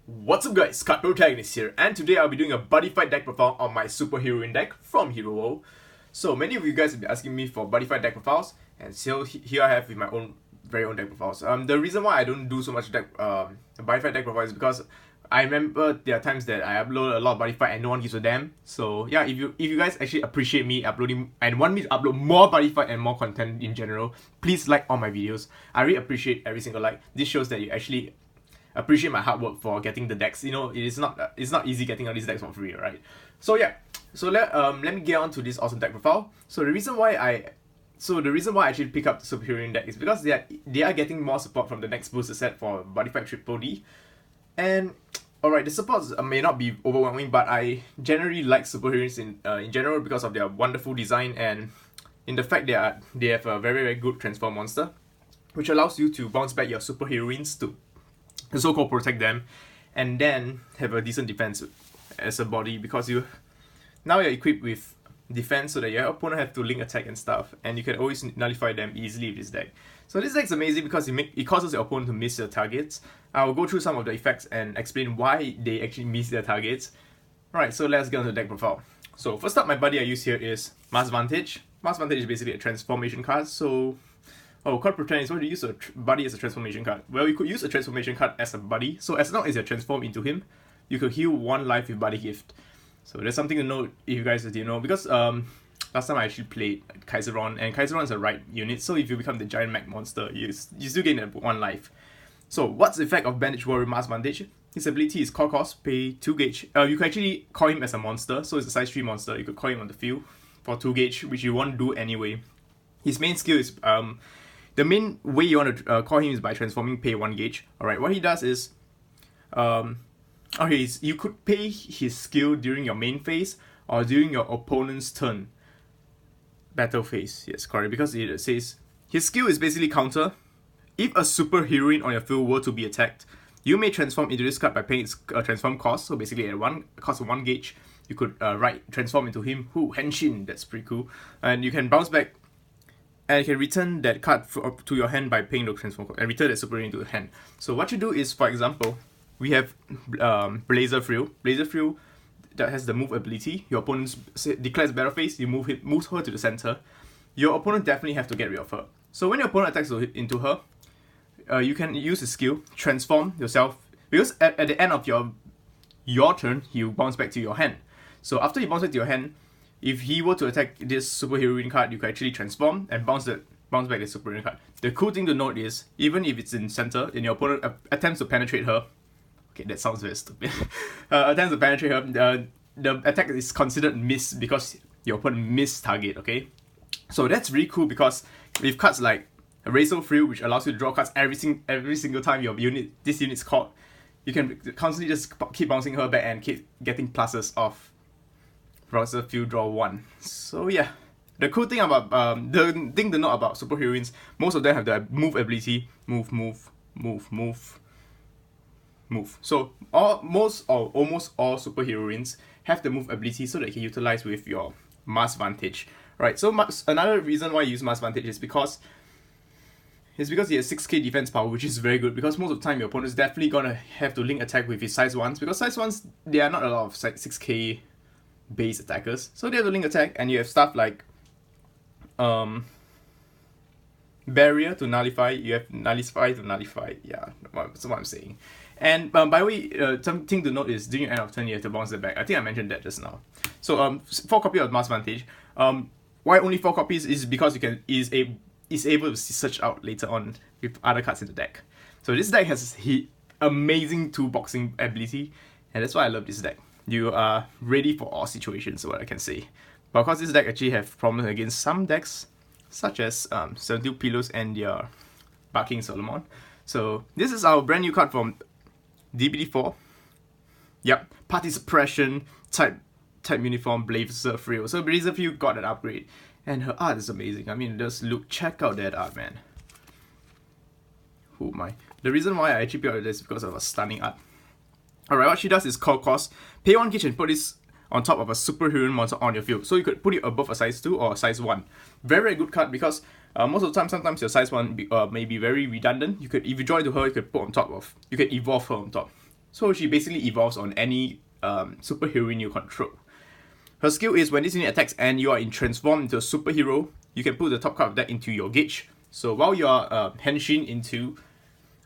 What's up guys, Scott Protagonist here, and today I'll be doing a Buddyfight deck profile on my Super Heroine deck from Heroine. So many of you guys have been asking me for Buddyfight deck profiles, and so here I have with my very own deck profiles. The reason why I don't do so much Buddyfight deck profiles is because I remember there are times that I upload a lot of Buddyfight and no one gives a damn. So yeah, if you guys actually appreciate me uploading and want me to upload more Buddyfight and more content in general, please like all my videos. I really appreciate every single like. This shows that you actually appreciate my hard work for getting the decks. You know, it's not easy getting all these decks for free, right? So yeah, so let me get on to this awesome deck profile. So the reason why I actually pick up the Super Heroine deck is because they are getting more support from the next booster set for Buddyfight Triple D. And alright, the supports may not be overwhelming, but I generally like Super Heroines in general because of their wonderful design and in the fact they have a very, very good transform monster, which allows you to bounce back your Super Heroines to so-called protect them, and then have a decent defense as a body, because now you're equipped with defense so that your opponent have to link attack and stuff, and you can always nullify them easily with this deck. So this deck's amazing because it causes your opponent to miss their targets. I will go through some of the effects and explain why they actually miss their targets. Alright, so let's get on to the deck profile. So first up, my buddy I use here is Mass Vantage. Mass Vantage is basically a transformation card. So card protagonist, why do you use a buddy as a transformation card? Well, you could use a transformation card as a buddy, so as long as you transform into him, you could heal 1 life with Buddy Gift. So there's something to note if you guys didn't know, because last time I actually played Kaiseron, and Kaiseron is a right unit, so if you become the giant mech monster, you still gain 1 life. So what's the effect of Bandage Warrior Mass Vantage? His ability is call cost, pay 2 gauge. You can actually call him as a monster, so it's a size 3 monster. You could call him on the field for 2 gauge, which you won't do anyway. His main skill is the main way you want to call him is by transforming pay 1 gauge. Alright, what he does is, you could pay his skill during your main phase or during your opponent's turn. Battle phase, yes, correct, because it says his skill is basically counter. If a super heroine on your field were to be attacked, you may transform into this card by paying its transform cost. So basically at cost of 1 gauge, you could transform into him. Henshin, that's pretty cool. And you can bounce back, and you can return that card to your hand by paying the transform card, and return that super heroine to your hand. So what you do is, for example, we have Blazer Frill. Blazer Frill that has the move ability. Your opponent declares battle phase, you moves her to the center. Your opponent definitely have to get rid of her. So when your opponent attacks into her, you can use the skill, transform yourself, because at the end of your turn, you bounce back to your hand. So after you bounce back to your hand, if he were to attack this super heroine card, you can actually transform and bounce back the super heroine card. The cool thing to note is, even if it's in center and your opponent attempts to penetrate her, okay, that sounds very stupid. Attempts to penetrate her, the attack is considered miss because your opponent missed target. Okay, so that's really cool because with cards like Razor Frill, which allows you to draw cards every single time this unit's caught, you can constantly just keep bouncing her back and keep getting pluses off Razor Frill draw 1. So yeah, the cool thing about the thing to note about super heroines, most of them have the move ability, move. So almost all super heroines have the move ability, so that you can utilize with your Mass Vantage. Right. So another reason why you use Mass Vantage is because he has 6k defense power, which is very good, because most of the time your opponent's definitely gonna have to link attack with his size 1s, because size 1s, there are not a lot of 6k base attackers, so they have to link attack, and you have stuff like barrier to nullify, you have nullify to nullify, yeah, that's what I'm saying. And by the way, something to note is during your end of turn you have to bounce it back. I think I mentioned that just now. So 4 copies of Mass Vantage. Why only 4 copies is because is able to search out later on with other cards in the deck. So this deck has amazing toolboxing ability, and that's why I love this deck. You are ready for all situations, what I can say. But of course, this deck actually have problems against some decks, such as 72 Pillows and their Barking Solomon. So this is our brand new card from DBD4. Yep, Party Suppression, type uniform, Blazer Frill. So Blazer Frill got an upgrade, and her art is amazing. I mean, just check out that art, man. Oh my. The reason why I actually picked out this is because of a stunning art. Alright, what she does is call cost, pay 1 gauge and put this on top of a super heroine monster on your field. So you could put it above a size 2 or a size 1. Very, very good card because most of the time, sometimes your size 1 may be very redundant. If you draw into her, you could put on top of, you can evolve her on top. So she basically evolves on any super heroine you control. Her skill is when this unit attacks and you are transformed into a superhero, you can put the top card of that into your gauge. So while you are henshin into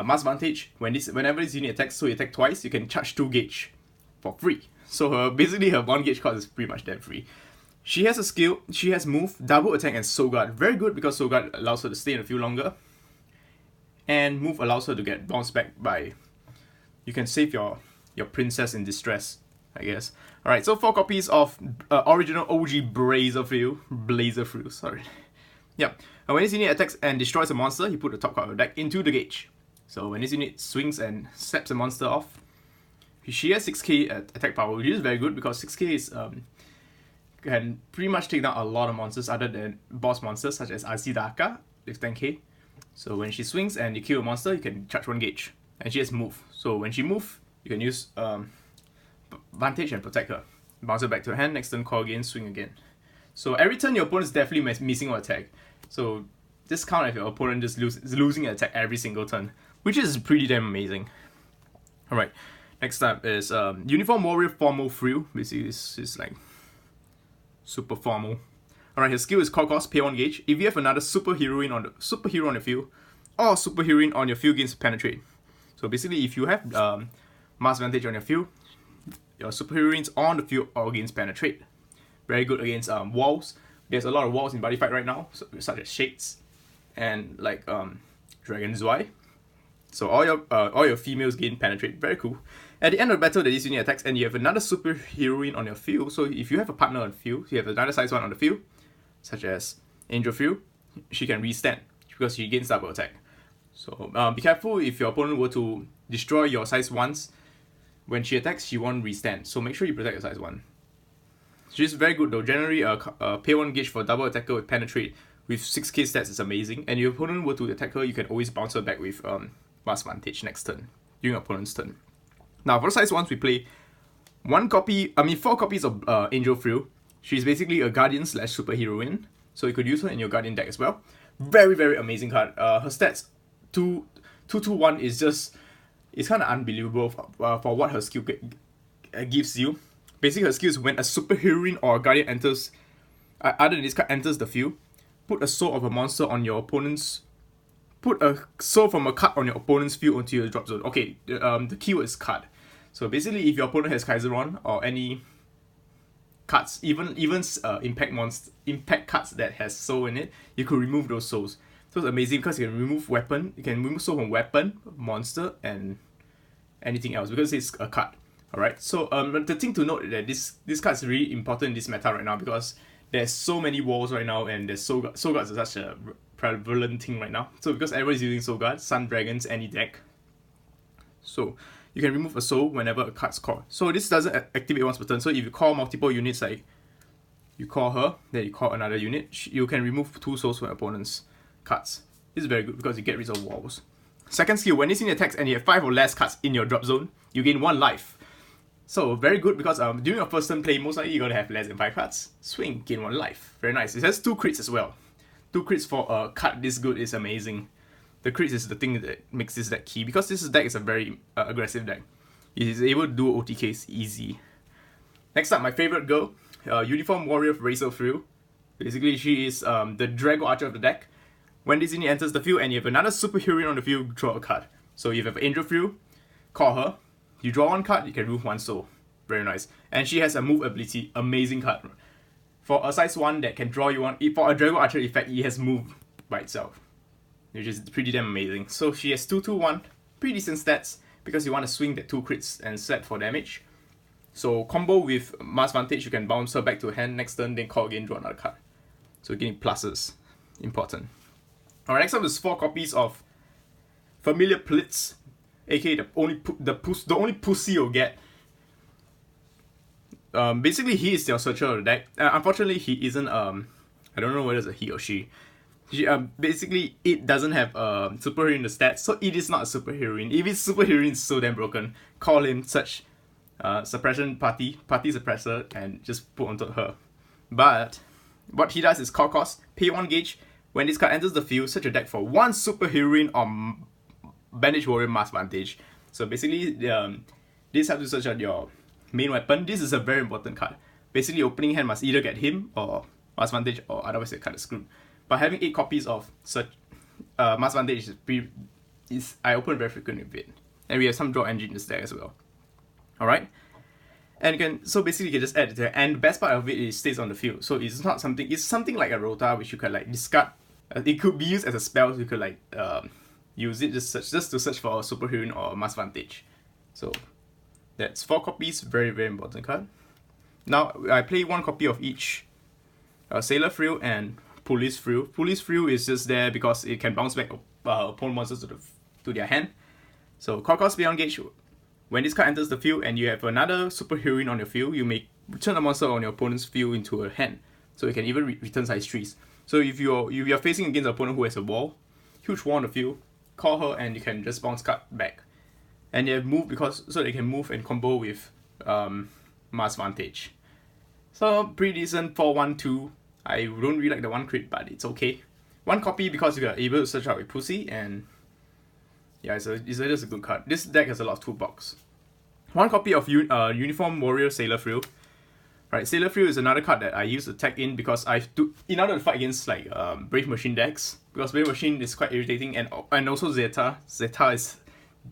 Mass Vantage, whenever this unit attacks, so you attack twice, you can charge 2 gauge for free. So basically her 1 gauge cost is pretty much damn free. She has a skill, she has move, double attack, and soul guard. Very good because soul guard allows her to stay in the field longer. And move allows her to get bounced back by... You can save your princess in distress, I guess. Alright, so 4 copies of original OG Blazer Frill, sorry. Yep. And when this unit attacks and destroys a monster, you put the top card of the deck into the gauge. So when this unit swings and slaps a monster off, she has 6k attack power, which is very good because 6k is can pretty much take down a lot of monsters other than boss monsters such as Asidaka with 10k. So when she swings and you kill a monster, you can charge 1 gauge. And she has move. So when she moves, you can use Vantage and protect her. Bounce her back to her hand, next turn call again, swing again. So every turn your opponent is definitely missing one attack. So this count if your opponent just losing an attack every single turn, which is pretty damn amazing. Alright, next up is Uniform Warrior Formal Frill. Basically this is like super formal. Alright, his skill is call cost, pay 1 gauge. If you have another superhero on your field, or superhero on your field gains penetrate. So basically if you have Mass Vantage on your field, your superheroines on the field all gains penetrate. Very good against walls. There's a lot of walls in Buddyfight right now, such as Shades and like Dragon's Eye. So all your females gain penetrate. Very cool. At the end of the battle, this unit attacks and you have another superheroine on your field. So if you have a partner on the field, you have another size 1 on the field, such as Angel Frill, she can restand because she gains double attack. So be careful if your opponent were to destroy your size 1s. When she attacks, she won't restand. So make sure you protect your size 1. She's very good though. Generally, pay 1 gauge for double attacker with penetrate with 6k stats is amazing. And if your opponent were to attack her, you can always bounce her back with Mass Vantage next turn, during your opponent's turn. Now for size 1s, we play 4 copies of Angel Frill. She's basically a guardian / superheroine. So you could use her in your guardian deck as well. Very, very amazing card. Her stats 2/1 is just... It's kind of unbelievable for what her skill gives you. Basically, her skill is when a superheroine or a guardian enters, other than this card enters the field, put a soul of a monster on your opponent's. Put a soul from a card on your opponent's field onto your drop zone. Okay, the keyword is card. So basically, if your opponent has Kaiseron or any cards, even impact cards that has soul in it, you could remove those souls. So it's amazing because you can remove weapon, you can remove soul from weapon, monster, and anything else because it's a card. Alright, so the thing to note is that this card is really important in this meta right now because there's so many walls right now and there's soul guards are such a prevalent thing right now. So because everyone's using soul guards, sun dragons, any deck. So you can remove a soul whenever a card's called. So this doesn't activate once per turn. So if you call multiple units, like you call her, then you call another unit, you can remove 2 souls from your opponent's cards. This is very good because you get rid of walls. Second skill, when this unit attacks and you have 5 or less cards in your drop zone, you gain 1 life. So very good because during your first turn play, most likely you're going to have less than 5 cards. Swing, gain 1 life. Very nice. It has 2 crits as well. 2 crits for a card this good is amazing. The crits is the thing that makes this deck key because this deck is a very aggressive deck. It is able to do OTKs easy. Next up, my favorite girl, Uniform Warrior Razor Frill. Basically, she is the Drago Archer of the deck. When this unit enters the field and you have another superhero on the field, draw a card. So you have Angel Frill, call her. You draw 1 card, you can remove 1 soul. Very nice. And she has a move ability, amazing card. For a size 1 that can draw you 1, for a Drago Archer effect, it has move by itself, which is pretty damn amazing. So she has 2/1, pretty decent stats because you want to swing that 2 crits and slap for damage. So combo with Mass Vantage, you can bounce her back to hand next turn, then call again, draw another card. So getting pluses, important. Alright, next up is 4 copies of Familiar Plitz, aka the only pussy you'll get. Basically, he is your searcher of the deck. Unfortunately, he isn't. I don't know whether it's a he or she. Basically, it doesn't have superhero in the stats, so it is not a superheroine. If it's superheroine, it's so damn broken. Call him such suppression party suppressor, and just put onto her. But what he does is call cost, pay 1 gauge. When this card enters the field, search your deck for 1 superheroine or Bandage Warrior Mass Vantage. So basically, This helps you search out your main weapon. This is a very important card. Basically, opening hand must either get him or Mass Vantage, or otherwise the card is screwed. But having 8 copies of such Mass Vantage I open very frequently with it. And we have some draw engine in this deck as well. Alright? And so basically you can just add it there. And the best part of it is it stays on the field. So it's something like a Rota which you can like discard. It could be used as a spell, so you could like use it just to search for a Super Heroine or Mass Vantage. So that's 4 copies, very very important card. Now I play 1 copy of each Sailor Frill and Police Frill. Police Frill is just there because it can bounce back opponent monsters to their hand. So cost beyond gauge. When this card enters the field and you have another Super Heroine on your field, you may return a monster on your opponent's field into a hand. So you can even return size 3s. So if you're facing against an opponent who has a huge wall on the field, call her and you can just bounce card back. And they have move so they can move and combo with Mass Vantage. So pretty decent for 1-2. I don't really like the 1 crit, but it's okay. 1 copy because you are able to search out with Pussy, and yeah, it's just a good card. This deck has a lot of toolbox. 1 copy of Uniform Warrior Sailor Frill. Right, Sailor Frill is another card that I use to tag in because in order to fight against like Brave Machine decks, because Brave Machine is quite irritating, and also Zeta. Zeta is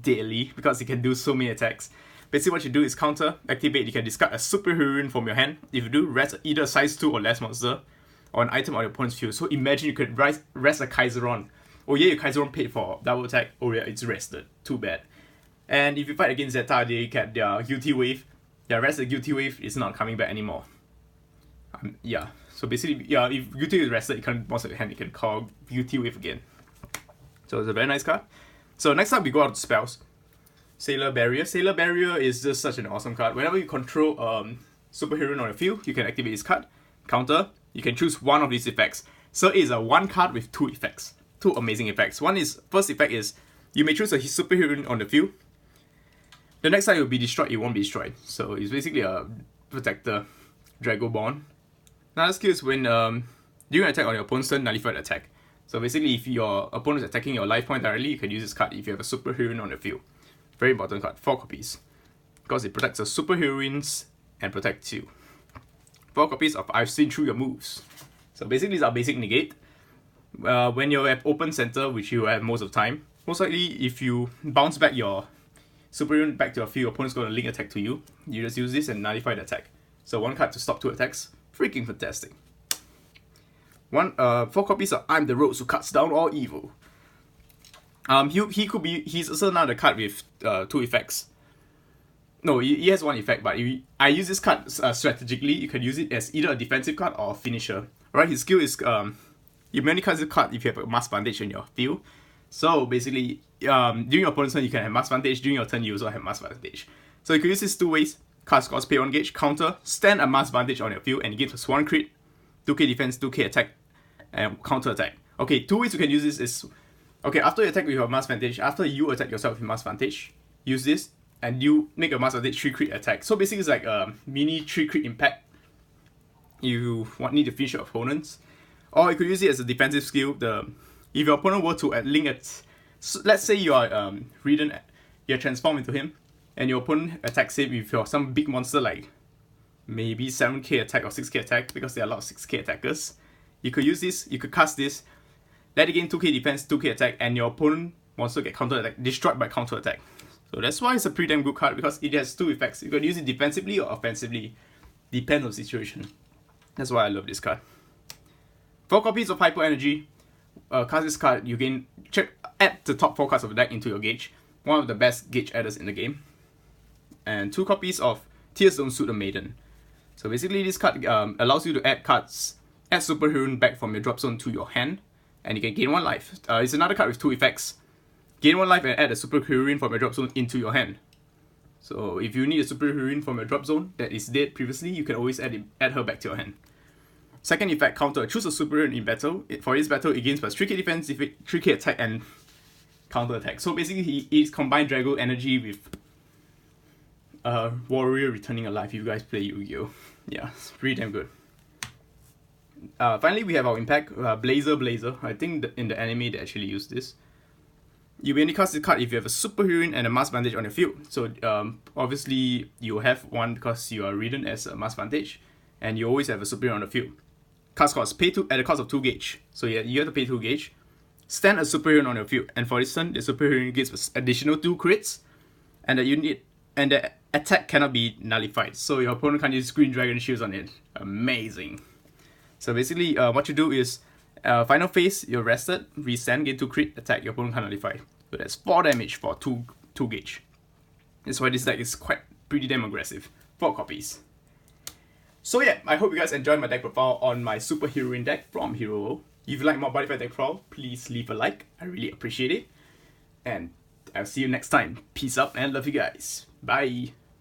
deadly because it can do so many attacks. Basically what you do is counter, activate, you can discard a Super Heroine from your hand. If you do, rest either a size 2 or less monster or an item on your opponent's field. So imagine you could rest a Kaiseron. Oh yeah, your Kaiseron paid for double attack. Oh yeah, it's rested. Too bad. And if you fight against Zeta, they get their Guilty Wave. Their rest of Guilty Wave is not coming back anymore. Yeah, so basically, yeah, if Guilty Wave is rested, you can't bounce your hand, you can call Guilty Wave again. So it's a very nice card. So next up we go out to spells. Sailor Barrier. Sailor Barrier is just such an awesome card. Whenever you control Super Heroine on the field, you can activate this card. Counter, you can choose one of these effects. So it is a 1 card with 2 effects. 2 amazing effects. First effect is, you may choose a Super Heroine on the field. The next time it will be destroyed, it won't be destroyed. So it's basically a Protector, Dragoborn. Another skill is when during an attack on your opponent's turn, nullify the attack. So basically if your opponent is attacking your life point directly, you can use this card if you have a Super Heroine on the field. Very important card, 4 copies. Because it protects the Super Heroines and protects you. 4 copies of I've Seen Through Your Moves. So basically it's our basic negate. When you're at open center, which you have most of the time, most likely if you bounce back your Super Heroine back to your field, your opponent's going to link attack to you. You just use this and nullify the attack. So 1 card to stop 2 attacks. Freaking fantastic. 4 copies of I'm the Rose Who Cuts Down All Evil. He's also another card with 2 effects. No, he has 1 effect, but I use this card strategically. You can use it as either a defensive card or a finisher. Alright, his skill is you mainly cast this card if you have a Mass Vantage in your field. So basically, during your opponent's turn you can have Mass Vantage. During your turn you also have Mass Vantage. So you can use this 2 ways. Cast cost pay 1 gauge, counter, stand a Mass Vantage on your field, and it gives us 1 crit, 2k defense, 2k attack, and counter attack. Okay, 2 ways you can use this is, okay, after you attack with your Mass Vantage, after you attack yourself with Mass Vantage, use this, and you make a Mass Vantage 3 crit attack. So basically it's like a mini 3 crit impact. You need to finish your opponents. Or you could use it as a defensive skill. If your opponent were to link it, so let's say you are you're transformed into him, and your opponent attacks him with some big monster like maybe 7k attack or 6k attack, because there are a lot of 6k attackers. You could use this, you could cast this, let it gain 2k defense, 2k attack, and your opponent monster get counter attack, destroyed by counter attack. So that's why it's a pretty damn good card, because it has 2 effects. You can use it defensively or offensively, depends on the situation. That's why I love this card. 4 copies of Hyper Energy. Cast this card, you add the top 4 cards of the deck into your gauge. One of the best gauge adders in the game. And 2 copies of Tiramisu The Maiden. So basically this card allows you to add Super Heroine back from your drop zone to your hand, and you can gain 1 life. It's another card with 2 effects. Gain 1 life and add a Super Heroine from your drop zone into your hand. So if you need a Super Heroine from your drop zone that is dead previously, you can always add her back to your hand. Second effect, counter. Choose a Super Heroine in battle. For this battle, it gains plus 3k defense, 3k attack, and counter attack. So basically, he's combined Drago energy with Warrior returning alive. If you guys play Yu-Gi-Oh! Yeah, it's pretty damn good. Finally, we have our impact, Blazer. I think in the anime they actually use this. You'll be only cast this card if you have a Super Heroine and a Mass Vantage on your field. So obviously you have one because you are ridden as a Mass Vantage, and you always have a Super Heroine on the field. Cast cost, pay 2 at the cost of 2 gauge. So yeah, you have to pay 2 gauge. Stand a Super Heroine on your field, and for this turn, the Super Heroine gives additional 2 crits, and the attack cannot be nullified. So your opponent can't use Green Dragon Shields on it. Amazing. So basically, what you do is, final phase, you're rested, restand, gain 2 crit, attack, your opponent can't nullify. So that's 4 damage for 2 gauge. That's why this deck is pretty damn aggressive. 4 copies. So yeah, I hope you guys enjoyed my deck profile on my Super Heroine deck from Hero. If you like more Buddyfight deck profile, please leave a like. I really appreciate it. And I'll see you next time. Peace out and love you guys. Bye.